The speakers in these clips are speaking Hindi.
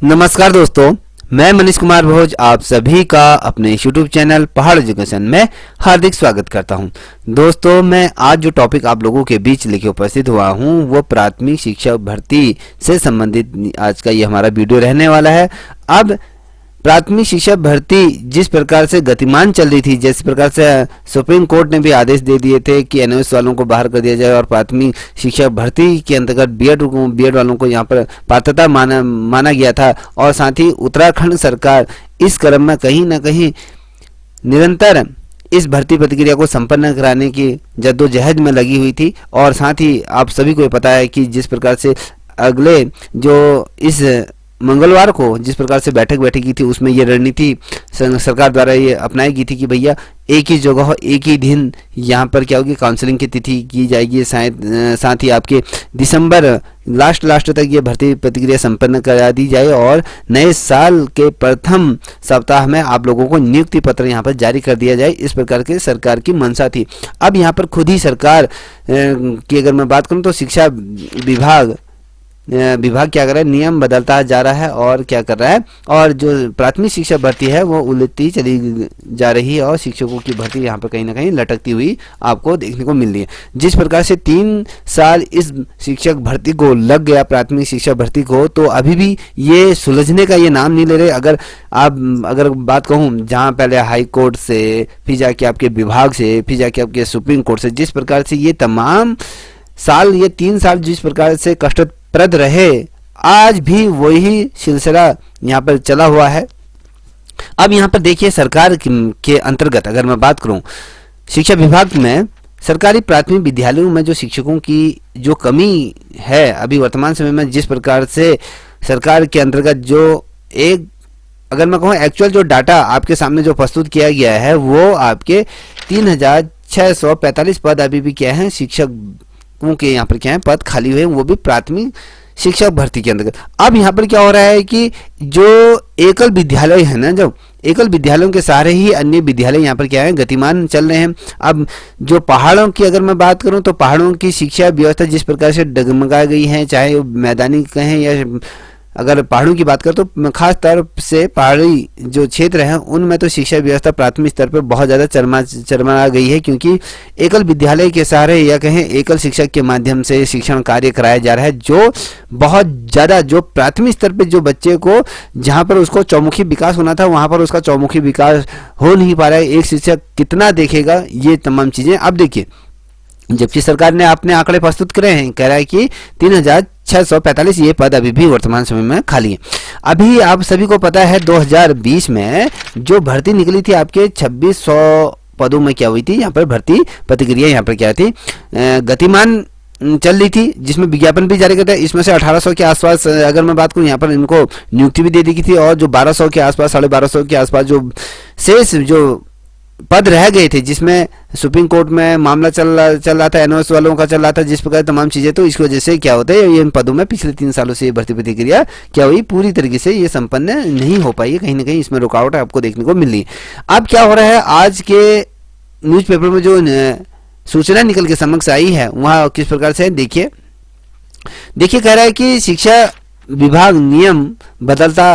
नमस्कार दोस्तों, मैं मनीष कुमार भोज आप सभी का अपने YouTube चैनल पहाड़ एजुकेशन में हार्दिक स्वागत करता हूं। दोस्तों, मैं आज जो टॉपिक आप लोगों के बीच लेके उपस्थित हुआ हूं वो प्राथमिक शिक्षा भर्ती से संबंधित आज का ये हमारा वीडियो रहने वाला है। अब प्राथमिक शिक्षा भर्ती जिस प्रकार से गतिमान चल रही थी, जिस प्रकार से सुप्रीम कोर्ट ने भी आदेश दे दिए थे कि एनओएस वालों को बाहर कर दिया जाए और प्राथमिक शिक्षा भर्ती के अंतर्गत बीएड वालों को यहाँ पर पात्रता माना गया था, और साथ ही उत्तराखंड सरकार इस क्रम में कहीं ना कहीं निरंतर इस भर्ती प्रक्रिया को संपन्न कराने की जद्दोजहद में लगी हुई थी। और साथ ही आप सभी को पता है कि जिस प्रकार से अगले जो इस मंगलवार को जिस प्रकार से बैठक बैठी की थी उसमें ये रणनीति सरकार द्वारा ये अपनाई गई थी कि भैया एक ही जगह एक ही दिन यहाँ पर क्या होगी, काउंसलिंग की तिथि की जाएगी। साथ ही आपके दिसंबर लास्ट तक ये भर्ती प्रक्रिया संपन्न करा दी जाए और नए साल के प्रथम सप्ताह में आप लोगों को नियुक्ति पत्र यहाँ पर जारी कर दिया जाए, इस प्रकार के सरकार की मंशा थी। अब यहाँ पर खुद ही सरकार की अगर मैं बात करूँ तो शिक्षा विभाग क्या कर रहा है, नियम बदलता जा रहा है और क्या कर रहा है, और जो प्राथमिक शिक्षा भर्ती है वो उलटती चली जा रही है और शिक्षकों की भर्ती यहाँ पर कहीं ना कहीं लटकती हुई आपको देखने को मिल रही है। जिस प्रकार से 3 साल इस शिक्षक भर्ती को लग गया, प्राथमिक शिक्षा भर्ती को, तो अभी भी ये सुलझने का ये नाम नहीं ले रहे। अगर बात कहूँ जहाँ पहले हाई कोर्ट से, फिर जाके आपके विभाग से, फिर जाके आपके सुप्रीम कोर्ट से, जिस प्रकार से ये तमाम साल, ये 3 साल जिस प्रकार से कष्टप्रद रहे, आज भी वही सिलसिला यहाँ पर चला हुआ है। अब यहाँ पर देखिए सरकार के अंतर्गत अगर मैं बात करूँ, शिक्षा विभाग में सरकारी प्राथमिक विद्यालयों में जो शिक्षकों की जो कमी है अभी वर्तमान समय में, जिस प्रकार से सरकार के अंतर्गत जो एक अगर मैं कहूँ एक्चुअल जो डाटा आपके सामने जो प्रस्तुत किया गया है वो आपके 3645 पद अभी भी क्या है, शिक्षकों के यहाँ पर क्या है पद खाली हुए, वो भी प्राथमिक शिक्षक भर्ती के अंतर्गत। अब यहाँ पर क्या हो रहा है कि जो एकल विद्यालय है ना, जो एकल विद्यालयों के सहारे ही अन्य विद्यालय यहाँ पर क्या है गतिमान चल रहे हैं। अब जो पहाड़ों की अगर मैं बात करूँ तो पहाड़ों की शिक्षा व्यवस्था जिस प्रकार से डगमगा गई है, चाहे वो मैदानी कहें या अगर पहाड़ों की बात करें तो खास तौर से पहाड़ी जो क्षेत्र हैं उनमें तो शिक्षा व्यवस्था प्राथमिक स्तर पर बहुत ज़्यादा चरमरा गई है, क्योंकि एकल विद्यालय के सहारे या कहें एकल शिक्षक के माध्यम से शिक्षण कार्य कराया जा रहा है, जो बहुत ज़्यादा जो प्राथमिक स्तर पर जो बच्चे को जहाँ पर उसको चौमुखी विकास होना था वहाँ पर उसका चौमुखी विकास हो नहीं पा रहा है। एक शिक्षक कितना देखेगा ये तमाम चीज़ें। अब देखिए, जबकि सरकार ने अपने आंकड़े प्रस्तुत करे हैं, कह रहा है कि 3645 ये पद अभी भी वर्तमान समय में खाली है। अभी आप सभी को पता है 2020 में जो भर्ती निकली थी आपके 2600 पदों में क्या हुई थी, यहाँ पर भर्ती प्रक्रिया यहाँ पर क्या थी गतिमान चल रही थी, जिसमें विज्ञापन भी जारी करता है। इसमें से 1800 के आसपास अगर मैं बात करूँ यहाँ पर इनको नियुक्ति भी दे दी थी, और जो 1200 के आसपास 1250 के आसपास जो शेष जो पद रह गए थे, जिसमें सुप्रीम कोर्ट में मामला चल रहा था, एनओएस वालों का चल रहा था, जिस प्रकार तमाम चीज़ें, तो इसकी वजह से क्या होता है इन पदों में पिछले 3 सालों से ये भर्ती प्रक्रिया क्या हुई, पूरी तरीके से ये संपन्न नहीं हो पाई है। कहीं ना कहीं इसमें रुकावट आपको देखने को मिल रही है। अब क्या हो रहा है, आज के न्यूज़पेपर में जो सूचना निकल के समक्ष आई है वहाँ किस प्रकार से देखिए कह रहा है कि शिक्षा विभाग नियम बदलता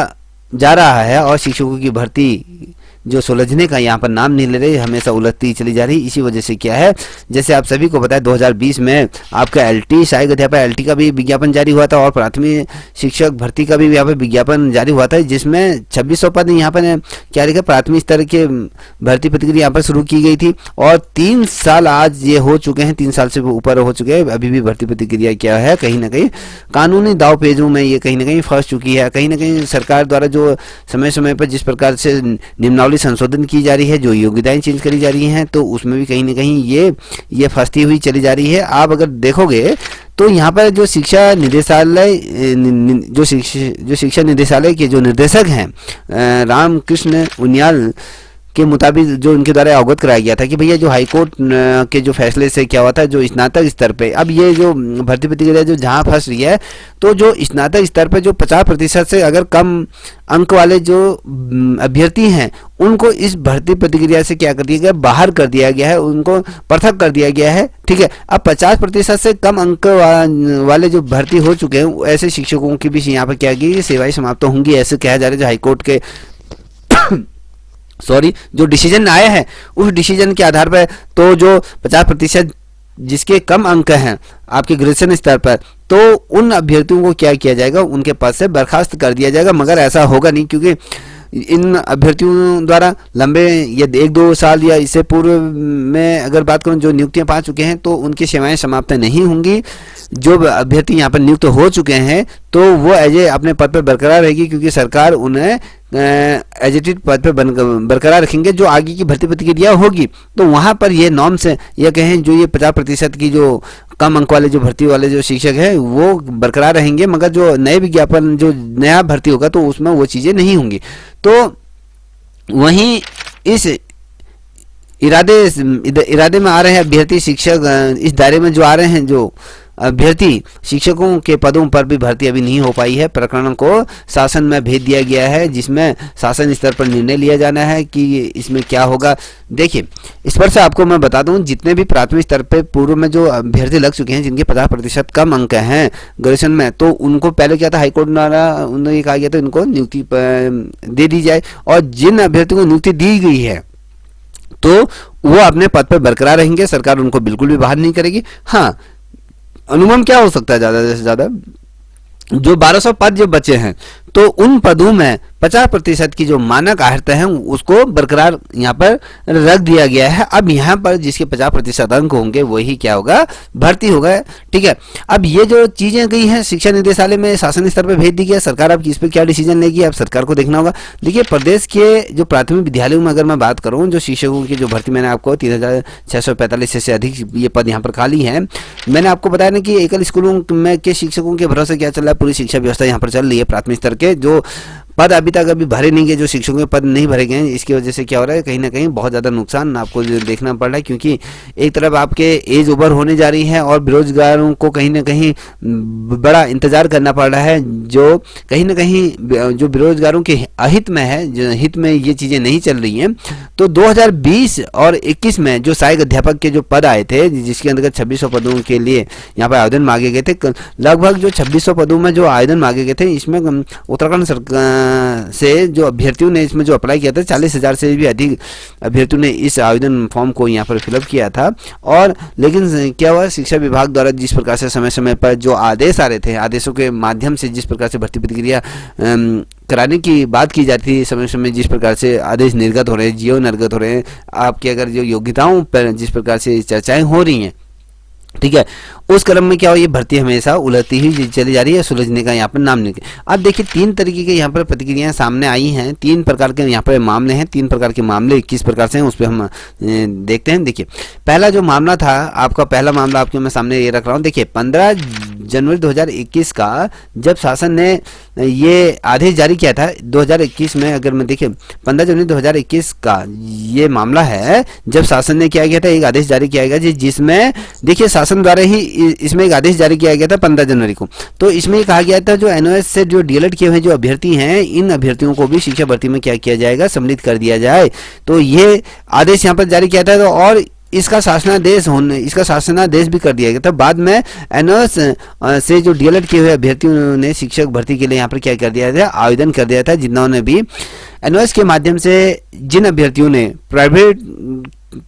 जा रहा है और शिक्षकों की भर्ती जो सुलझने का यहाँ पर नाम नहीं ले रही, हमेशा उलझती चली जा रही। इसी वजह से क्या है, जैसे आप सभी को पता है 2020 में आपका एलटी सहायक अध्यापक एलटी का भी विज्ञापन जारी हुआ था और प्राथमिक शिक्षक भर्ती का भी यहाँ पर विज्ञापन जारी हुआ था, जिसमें 2600 पद यहाँ पर क्या लिखा, प्राथमिक स्तर के भर्ती प्रक्रिया यहाँ पर शुरू की गई थी। और 3 साल आज ये हो चुके हैं, 3 साल से ऊपर हो चुके हैं, अभी भी भर्ती प्रक्रिया क्या है कहीं ना कहीं कानूनी दाव पेजों में ये कहीं ना कहीं फंस चुकी है। कहीं ना कहीं सरकार द्वारा जो समय समय पर जिस प्रकार से निम्नावली संशोधन की जा रही है, जो योग्यताएं चेंज करी जा रही हैं, तो उसमें भी कहीं ना कहीं ये फंसती हुई चली जा रही है। आप अगर देखोगे तो यहाँ पर जो शिक्षा निदेशालय जो शिक्षा निदेशालय के जो निर्देशक हैं रामकृष्ण उनियाल के मुताबिक जो इनके द्वारा अवगत कराया गया था कि भैया जो हाईकोर्ट के जो फैसले से क्या हुआ था, जो स्नातक स्तर पे अब ये जो भर्ती प्रक्रिया जो जहाँ फंस रही है, तो जो स्नातक स्तर पे जो 50% से अगर कम अंक वाले जो अभ्यर्थी हैं उनको इस भर्ती प्रक्रिया से क्या कर दिया गया, बाहर कर दिया गया है, उनको पृथक कर दिया गया है। ठीक है, अब 50% से कम अंक वाले जो भर्ती हो चुके हैं ऐसे शिक्षकों की भी यहाँ पर क्या की सेवाएं समाप्त होंगी, ऐसे कहा जा रहा है। जो हाईकोर्ट के सॉरी जो डिसीजन आया है उस डिसीजन के आधार पर तो जो 50% जिसके कम अंक हैं आपके ग्रेजुएशन स्तर पर, तो उन अभ्यर्थियों को क्या किया जाएगा, उनके पद से बर्खास्त कर दिया जाएगा। मगर ऐसा होगा नहीं, क्योंकि इन अभ्यर्थियों द्वारा लंबे या 1-2 साल या इससे पूर्व में अगर बात करूं जो नियुक्तियां पा चुके हैं तो उनकी सेवाएं समाप्त नहीं होंगी। जो अभ्यर्थी यहां पर नियुक्त हो चुके हैं तो वो एज अपने पद पर बरकरार रहेगी, क्योंकि सरकार उन्हें एजिटेड पद पर बरकरार रखेंगे। जो आगे की भर्ती प्रक्रिया होगी तो वहां पर ये नॉर्म्स या कहें जो ये 50% की जो कम अंक वाले जो भर्ती वाले जो शिक्षक हैं वो बरकरार रहेंगे, मगर जो नए विज्ञापन जो नया भर्ती होगा तो उसमें वो चीज़ें नहीं होंगी। तो वहीं इस इरादे में आ रहे हैं अभ्यर्थी शिक्षक, इस दायरे में जो आ रहे हैं जो अभ्यर्थी शिक्षकों के पदों पर भी भर्ती अभी नहीं हो पाई है। प्रकरण को शासन में भेज दिया गया है, जिसमें शासन स्तर पर निर्णय लिया जाना है कि इसमें क्या होगा। देखिए, इस पर से आपको मैं बता दूं, जितने भी प्राथमिक स्तर पर पूर्व में जो अभ्यर्थी लग चुके हैं जिनके 50% कम अंक हैं ग्रेजुएशन में, तो उनको पहले क्या था, हाईकोर्ट द्वारा उन्हें ये कहा गया था इनको नियुक्ति दे दी जाए, और जिन अभ्यर्थियों को नियुक्ति दी गई है तो वो अपने पद पर बरकरार रहेंगे, सरकार उनको बिल्कुल भी बाहर नहीं करेगी। हाँ, अनुमान क्या हो सकता है ज़्यादा से ज़्यादा, जो 1200 पद जो बचे हैं तो उन पदों में 50% की जो मानक आहर्ता है उसको बरकरार यहाँ पर रख दिया गया है। अब यहाँ पर जिसके 50% अंक होंगे वही क्या होगा, भर्ती होगा। ठीक है, अब ये जो चीज़ें गई हैं शिक्षा निदेशालय में शासन स्तर पर भेज दी गई, सरकार अब इस पर क्या डिसीजन लेगी अब सरकार को देखना होगा। देखिए, प्रदेश के जो प्राथमिक विद्यालयों में अगर मैं बात करूँ, जो शिक्षकों की जो भर्ती मैंने आपको 3645 से अधिक ये पद यहाँ पर खाली हैं। मैंने आपको बताया ना कि एकल स्कूलों में के शिक्षकों के भरोसे क्या चल रहा है, पूरी शिक्षा व्यवस्था यहाँ पर चल रही है। प्राथमिक स्तर के जो पद अभी तक भरे नहीं गए, जो शिक्षकों के पद नहीं भरे गए हैं, इसकी वजह से क्या हो रहा है, कहीं ना कहीं बहुत ज़्यादा नुकसान आपको देखना पड़ रहा है। क्योंकि एक तरफ आपके एज ओवर होने जा रही है और बेरोजगारों को कहीं ना कहीं बड़ा इंतजार करना पड़ रहा है, जो कहीं ना कहीं जो बेरोजगारों के अहित में है, जो हित में ये चीज़ें नहीं चल रही हैं। तो 2020 और 21 में जो सहायक अध्यापक के जो पद आए थे, जिसके अंतर्गत 2600 पदों के लिए यहाँ पर आवेदन मांगे गए थे, लगभग जो 2600 पदों में जो आवेदन मांगे गए थे, इसमें उत्तराखंड सरकार से जो अभ्यर्थियों ने इसमें जो अप्लाई किया था 40,000 से भी अधिक अभ्यर्थियों ने इस आवेदन फॉर्म को यहाँ पर फिलअप किया था। और लेकिन क्या हुआ, शिक्षा विभाग द्वारा जिस प्रकार से समय समय पर जो आदेश आ रहे थे, आदेशों के माध्यम से जिस प्रकार से भर्ती प्रक्रिया कराने की बात की जाती थी, समय समय जिस प्रकार से आदेश निर्गत हो रहे हैं, जीओ निर्गत हो रहे हैं, आपके अगर जो योग्यताओं पर जिस प्रकार से चर्चाएं हो रही हैं, ठीक है, उस क्रम में क्या हो, ये भर्ती हमेशा उलझती ही चली जा रही है, सुलझने का यहाँ पर नाम नहीं। अब देखिए, 3 तरीके के यहाँ पर प्रतिक्रियाएं सामने आई हैं, 3 प्रकार के यहाँ पर मामले हैं, 3 प्रकार के मामले किस प्रकार से हैं उस पर हम देखते हैं। देखिए, पहला जो मामला था आपका, पहला मामला आपके मैं सामने ये रख रहा हूँ। देखिए, 15 जनवरी 2021 का जब शासन ने ये आदेश जारी किया था 2021 में, अगर मैं देखिए 15 जनवरी 2021 का ये मामला है, जब शासन ने क्या किया था, एक आदेश जारी किया गया जिसमें देखिए शासन द्वारा ही इसमें एक आदेश जारी किया गया था 15 जनवरी को। तो इसमें कहा गया था जो एनओएस से जो डीएलएड किए हुए जो अभ्यर्थी हैं, इन अभ्यर्थियों को भी शिक्षा भर्ती में क्या किया जाएगा, सम्मिलित कर दिया जाए। तो ये आदेश यहाँ पर जारी किया था, तो और इसका शासनादेश भी कर दिया गया था। बाद में एनओएस से जो डीएलएड किए हुए अभ्यर्थियों ने शिक्षक भर्ती के लिए यहाँ पर क्या कर दिया था, आवेदन कर दिया था। जिन्होंने भी एनओएस के माध्यम से, जिन अभ्यर्थियों ने प्राइवेट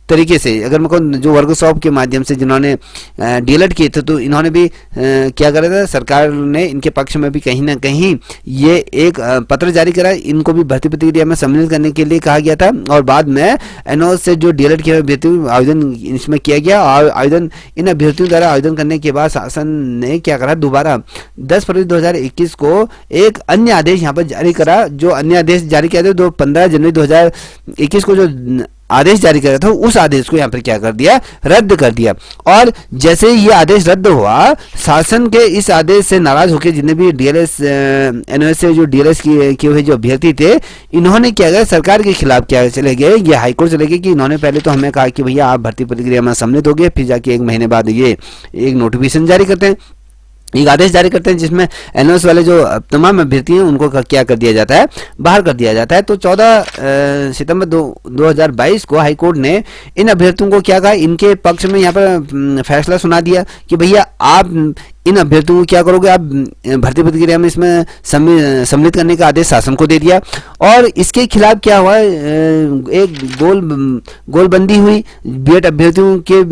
तरीके से, अगर मैं कहूँ जो वर्कशॉप के माध्यम से जिन्होंने डीएलएड किए थे, तो इन्होंने भी क्या करा था, सरकार ने इनके पक्ष में भी कहीं ना कहीं ये एक पत्र जारी करा, इनको भी भर्ती प्रक्रिया में सम्मिलित करने के लिए कहा गया था। और बाद में एनओएस से जो डीएलएड किए अभ्यर्थियों आवेदन इसमें किया गया, और आवेदन इन अभ्यर्थियों द्वारा आवेदन करने के बाद शासन ने क्या करा, दोबारा 10 फरवरी 2021 को एक अन्य आदेश यहाँ पर जारी करा। जो अन्य आदेश जारी किया था, 15 जनवरी 2021 को जो आदेश जारी करा था, उस आदेश को यहाँ पर क्या कर दिया, रद्द कर दिया। और जैसे ही ये आदेश रद्द हुआ, शासन के इस आदेश से नाराज होकर जितने भी डीएलएस एनओएस से जो डीएलएस किए हुए जो अभ्यर्थी थे, इन्होंने क्या किया, सरकार के खिलाफ क्या चले गए, ये हाईकोर्ट चले गए कि इन्होंने पहले तो हमें कहा कि भैया आप भर्ती प्रक्रिया में सम्मिलित हो गए, फिर जाके 1 महीने बाद ये एक नोटिफिकेशन जारी करते हैं, एक आदेश जारी करते हैं जिसमें एनओएस वाले जो तमाम अभ्यर्थी हैं उनको क्या कर दिया जाता है, बाहर कर दिया जाता है। तो 14 सितंबर 2022 को हाईकोर्ट ने इन अभ्यर्थियों को क्या कहा, इनके पक्ष में यहाँ पर फैसला सुना दिया कि भैया आप इन अभ्यर्थियों को क्या करोगे, आप भर्ती प्रक्रिया में इसमें सम्मिलित करने का आदेश शासन को दे दिया। और इसके खिलाफ क्या हुआ, एक गोलबंदी हुई बीएड अभ्यर्थियों के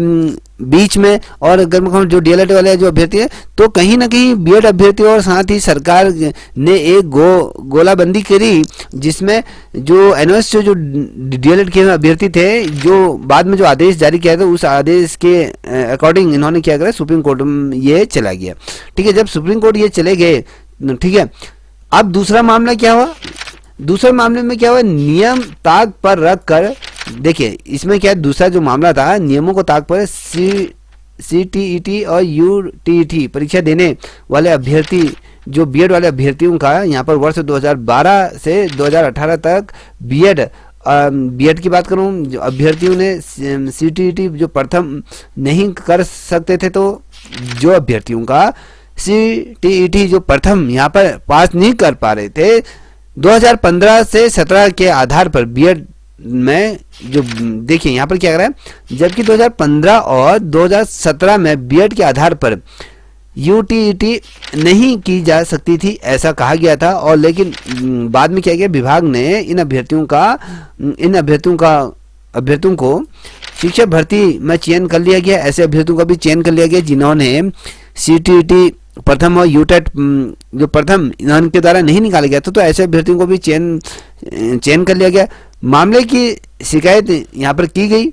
बीच में। और अगर मैं कहूँ जो डीएलएड वाले जो अभ्यर्थी है, तो कहीं ना कहीं बीएड अभ्यर्थी और साथ ही सरकार ने एक गोलाबंदी करी, जिसमें जो एनओएस जो डीएलएड के अभ्यर्थी थे, जो बाद में जो आदेश जारी किया था, उस आदेश के अकॉर्डिंग इन्होंने क्या करा, सुप्रीम कोर्ट में ये चला गया। ठीक है, जब सुप्रीम कोर्ट ये चले गए, ठीक है, अब दूसरा मामला क्या हुआ, दूसरे मामले में क्या हुआ, नियम ताक पर रख कर, देखिए इसमें क्या, दूसरा जो मामला था, नियमों को ताक पर सीटीईटी और यूटीईटी परीक्षा देने वाले अभ्यर्थी, जो बीएड वाले अभ्यर्थियों का यहाँ पर वर्ष 2012 से 2018 तक बीएड की बात करूँ, जो अभ्यर्थियों ने सीटीईटी जो प्रथम नहीं कर सकते थे, तो जो अभ्यर्थियों का सीटीईटी जो प्रथम यहाँ पर पास नहीं कर पा रहे थे, 2015 से 17 के आधार पर बीएड में, जो देखिए यहाँ पर क्या कर रहा है, जबकि 2015 और 2017 में बीएड के आधार पर यूटीईटी नहीं की जा सकती थी, ऐसा कहा गया था। और लेकिन बाद में क्या किया, विभाग ने इन अभ्यर्थियों को शिक्षक भर्ती में चयन कर लिया गया। ऐसे अभ्यर्थियों का भी चयन कर लिया गया जिन्होंने सीटीईटी प्रथम और यूटेट जो प्रथम इनके द्वारा नहीं निकाला गया था, तो ऐसे अभ्यर्थियों को भी चयन कर लिया गया। मामले की शिकायत यहाँ पर की गई।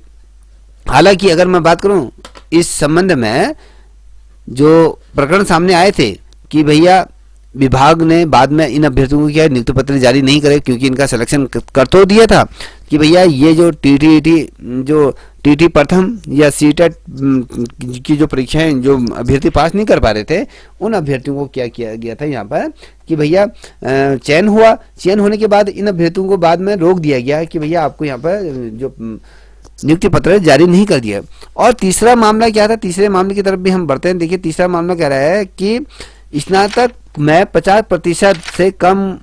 हालांकि अगर मैं बात करूँ इस संबंध में, जो प्रकरण सामने आए थे कि भैया विभाग ने बाद में इन अभ्यर्थियों को क्या नियुक्ति पत्र जारी नहीं करे, क्योंकि इनका सिलेक्शन कर तो दिया था कि भैया ये जो टीटी प्रथम या सीटेट की जो परीक्षाएं जो अभ्यर्थी पास नहीं कर पा रहे थे, उन अभ्यर्थियों को क्या किया गया था यहाँ पर कि भैया चयन हुआ। चयन होने के बाद इन अभ्यर्थियों को बाद में रोक दिया गया कि भैया आपको यहाँ पर जो नियुक्ति पत्र जारी नहीं कर दिया। और तीसरा मामला क्या था, तीसरे मामले की तरफ भी हम बढ़ते हैं। देखिए तीसरा मामला कह रहा है कि स्नातक में 50% से कम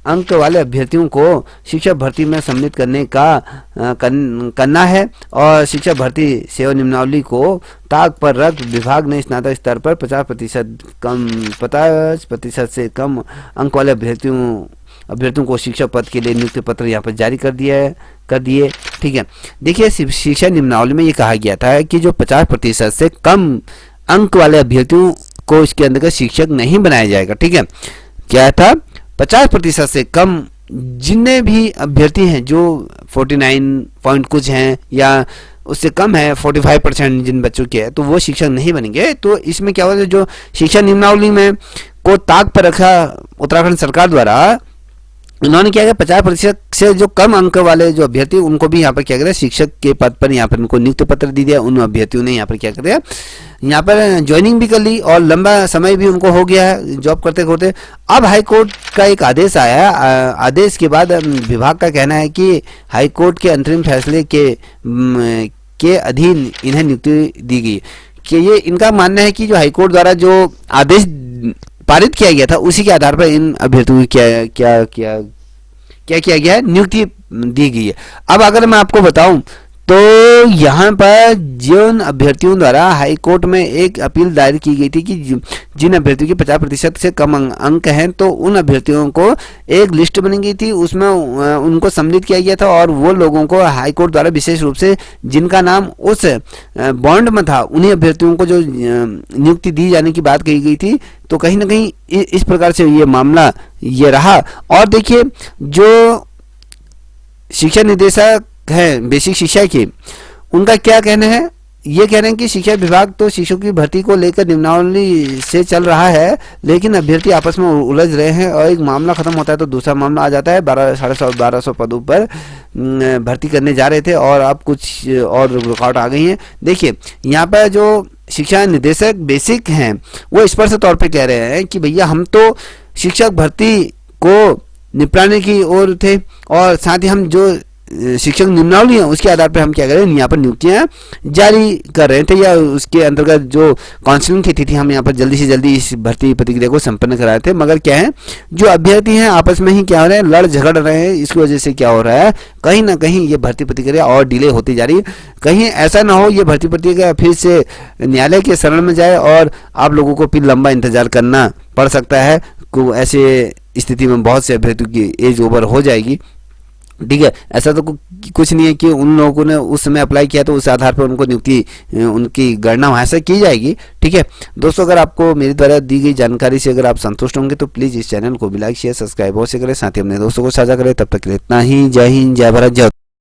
अंक वाले अभ्यर्थियों को शिक्षक भर्ती में सम्मिलित करना है, और शिक्षक भर्ती सेवा नियमावली को ताक पर रख विभाग ने स्नातक स्तर पर 50% से कम अंक वाले अभ्यर्थियों को शिक्षक पद के लिए नियुक्ति पत्र यहाँ पर जारी कर दिए। ठीक है, देखिए शिक्षा नियमावली में ये कहा गया था कि जो 50% से कम अंक वाले अभ्यर्थियों को इसके अंतर्गत शिक्षक नहीं बनाया जाएगा। ठीक है, क्या था, 50% से कम जितने भी अभ्यर्थी हैं जो 49 पॉइंट कुछ हैं या उससे कम है, 45% जिन बच्चों के हैं, तो वो शिक्षक नहीं बनेंगे। तो इसमें क्या हुआ, जो शिक्षा नियमावली में को ताक पर रखा उत्तराखंड सरकार द्वारा, उन्होंने क्या किया, 50% से जो कम अंक वाले जो अभ्यर्थी उनको भी यहाँ पर क्या करें, शिक्षक के पद पर यहाँ पर उनको नियुक्ति पत्र दे दिया। उन अभ्यर्थियों ने यहाँ पर क्या कर, यहाँ पर ज्वाइनिंग भी कर ली और लंबा समय भी उनको हो गया है जॉब करते करते। अब हाईकोर्ट का एक आदेश आया। आदेश के बाद विभाग का कहना है कि हाईकोर्ट के अंतरिम फैसले के अधीन इन्हें नियुक्ति दी गई। कि ये इनका मानना है कि जो हाईकोर्ट द्वारा जो आदेश पारित किया गया था उसी के आधार पर इन अभ्यर्थियों को क्या किया गया है, नियुक्ति दी गई है। अब अगर मैं आपको बताऊं तो यहाँ पर जिन अभ्यर्थियों द्वारा हाई कोर्ट में एक अपील दायर की गई थी कि जिन अभ्यर्थियों के 50% से कम अंक हैं, तो उन अभ्यर्थियों को एक लिस्ट बनी गई थी, उसमें उनको सम्मिलित किया गया था और वो लोगों को हाई कोर्ट द्वारा विशेष रूप से जिनका नाम उस बॉन्ड में था उन्हीं अभ्यर्थियों को जो नियुक्ति दी जाने की बात कही गई थी। तो कहीं ना कहीं इस प्रकार से ये मामला ये रहा। और देखिए जो शिक्षा निदेशक है बेसिक शिक्षा के, उनका क्या कहना है, ये कह रहे हैं कि शिक्षा विभाग तो शिक्षकों की भर्ती को लेकर निम्नावली से चल रहा है, लेकिन अभ्यर्थी आपस में उलझ रहे हैं और एक मामला खत्म होता है तो दूसरा मामला आ जाता है। 1200 पदों पर भर्ती करने जा रहे थे और अब कुछ और रुकावट आ गई है। देखिए यहाँ पर जो शिक्षा निदेशक बेसिक हैं वो स्पष्ट तौर पे कह रहे हैं कि भैया हम तो शिक्षक भर्ती को निपटाने की ओर थे और साथ ही हम जो शिक्षक निम्नावली है उसके आधार पर हम क्या कर रहे हैं, यहाँ पर नियुक्तियां जारी कर रहे थे या उसके अंतर्गत जो काउंसलिंग की तिथि हम यहाँ पर जल्दी से जल्दी इस भर्ती प्रक्रिया को संपन्न करा रहे थे। मगर क्या है, जो अभ्यर्थी हैं आपस में ही क्या हो रहे हैं, लड़ झगड़ रहे हैं। इसकी वजह से क्या हो रहा है, कहीं ना कहीं ये भर्ती प्रक्रिया और डिले होती जा रही है। कहीं ऐसा ना हो ये भर्ती प्रक्रिया फिर से न्यायालय के शरण में जाए और आप लोगों को फिर लंबा इंतजार करना पड़ सकता है। ऐसे स्थिति में बहुत से अभ्यर्थियों की एज ओवर हो जाएगी। ठीक है, ऐसा तो कुछ नहीं है कि उन लोगों ने उस समय अप्लाई किया तो उस आधार पर उनको नियुक्ति उनकी गणना वहाँ से की जाएगी। ठीक है दोस्तों, अगर आपको मेरे द्वारा दी गई जानकारी से अगर आप संतुष्ट होंगे तो प्लीज़ इस चैनल को भी लाइक शेयर सब्सक्राइब अवश्य करें, साथ ही अपने दोस्तों को साझा करें। तब तक के लिए इतना ही। जय हिंद, जय भारत, जय।